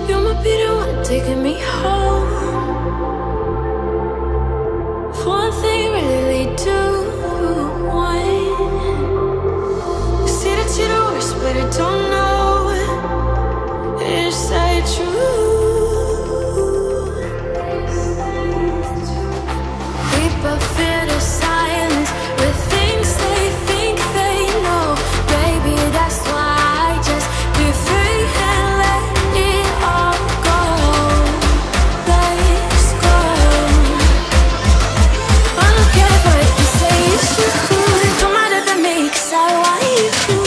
You might be the one taking me home. One thing really lead to one. You say that you're the worst, but I don't know. Is that true? People fear the silence with things they think they know. Baby, that's why I just be free and let it all go. Let's go. I don't care what you say, it's true. Don't matter to me, 'cause I want you.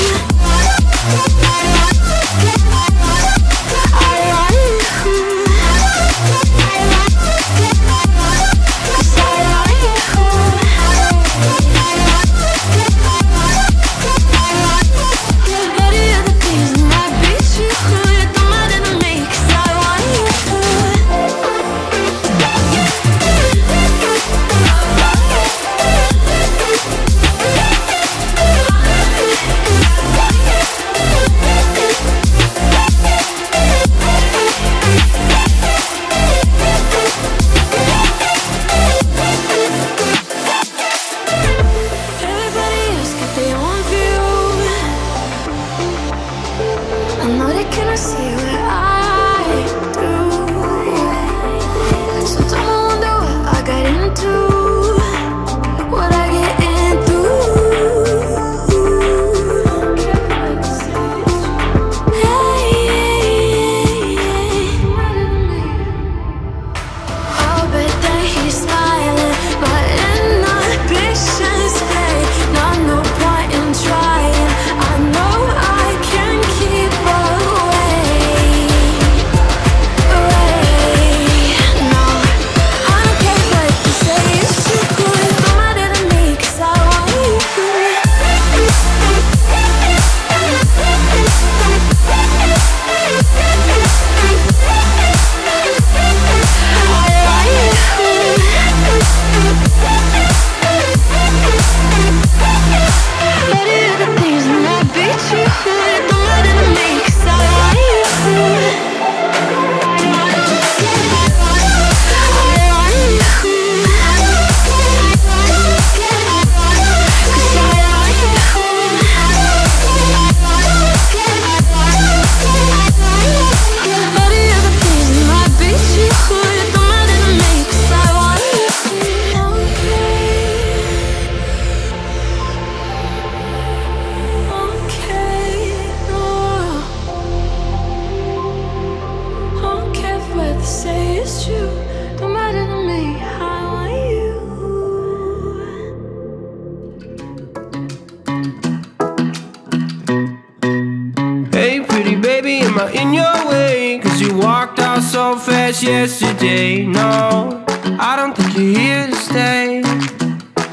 In your way, 'cause you walked out so fast yesterday. No, I don't think you're here to stay.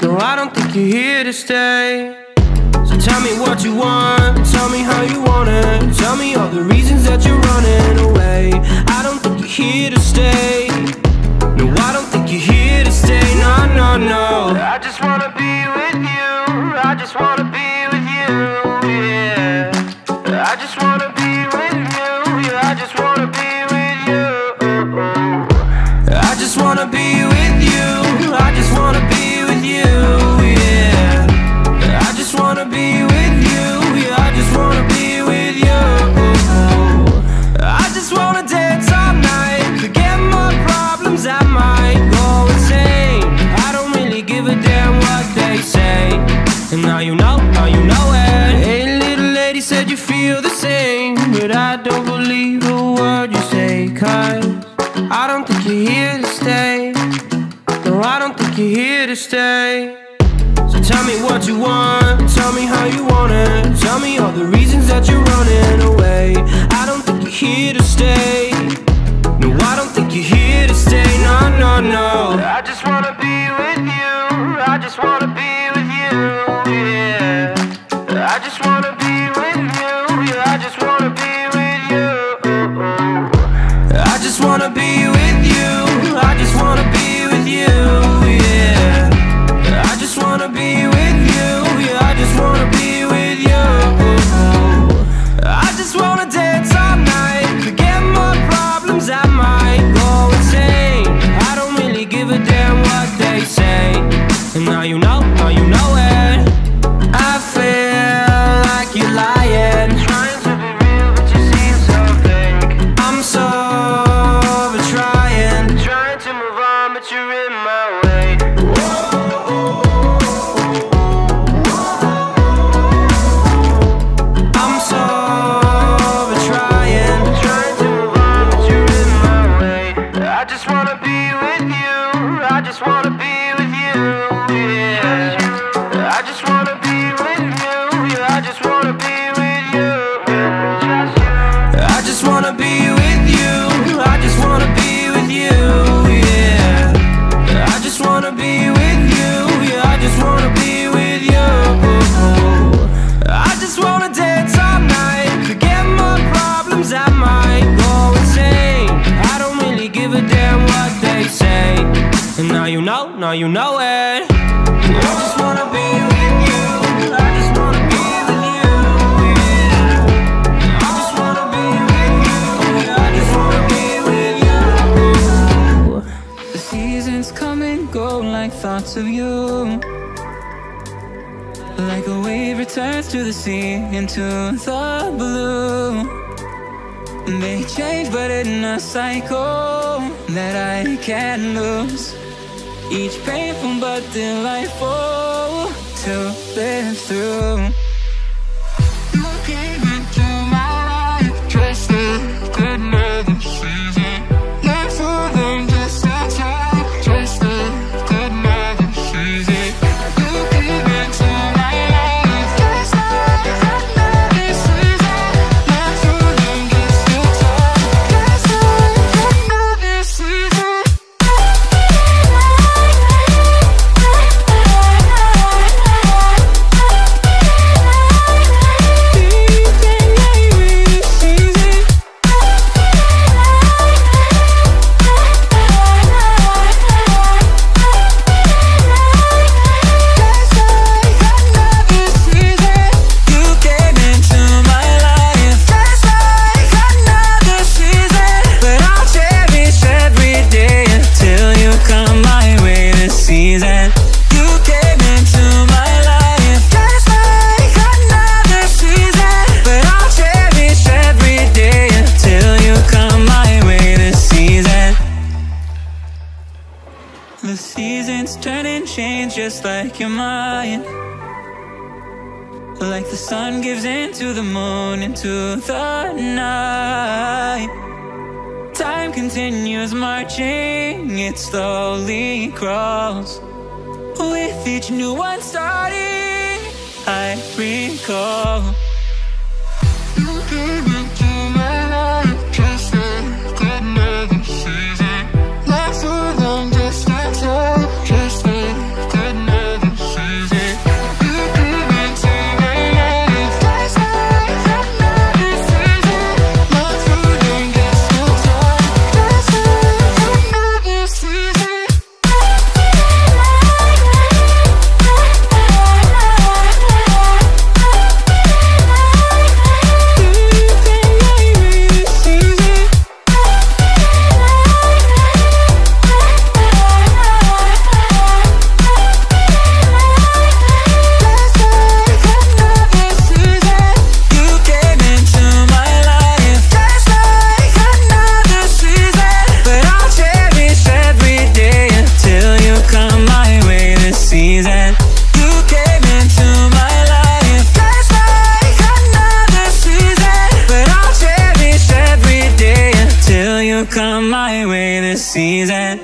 No, I don't think you're here to stay. So tell me what you want, tell me how you want it. Tell me all the reasons that you're running away. I don't think you're here to stay. No, I don't think you're here to stay. No, no, no. I just wanna be with you. I just wanna be with you, yeah. I just wanna be with you. I just wanna be with you. I just wanna be with you. I just wanna be with you, yeah. I just wanna be with you. Yeah, I just wanna be with you. I just wanna dance all night, forget my problems, I might go insane. I don't really give a damn what they say. And now you know it. Hey, little lady said you feel the same, but I don't believe a word you say, 'cause I don't think you're here to stay. No, I don't think you're here to stay. So tell me what you want, tell me how you want it. Tell me all the reasons that you're running away. I don't think you're here to stay. No, I don't think you're here to stay. No, no, no. I just wanna be with you. I just wanna be with you, yeah. I just wanna be with you. Yeah, I just wanna be with you. I just wanna be with you. I just wanna be with you, yeah. I just wanna be with you. Yeah, I just wanna be with you. I just wanna dance all night, forget my problems. now you know it. I just wanna be with you, I just wanna be with you, yeah. I just wanna be with you, yeah, I just wanna be with you. The seasons come and go like thoughts of you, like a wave returns to the sea, into the blue. They change but in a cycle that I can't lose. Each painful but delightful to live through. You came into my life just like another season. Not for them, just a time, just like another season. You came into my life just like another season. Not for them, just a time, just like another season. The seasons turn and change just like your mind. Like the sun gives into the moon, into the night. Time continues marching, it slowly crawls. With each new one starting, I recall. You came into my life just like another season. Not for long, just just like another season. You came into my life just like another season. Not for long, just like another season. Come my way this season.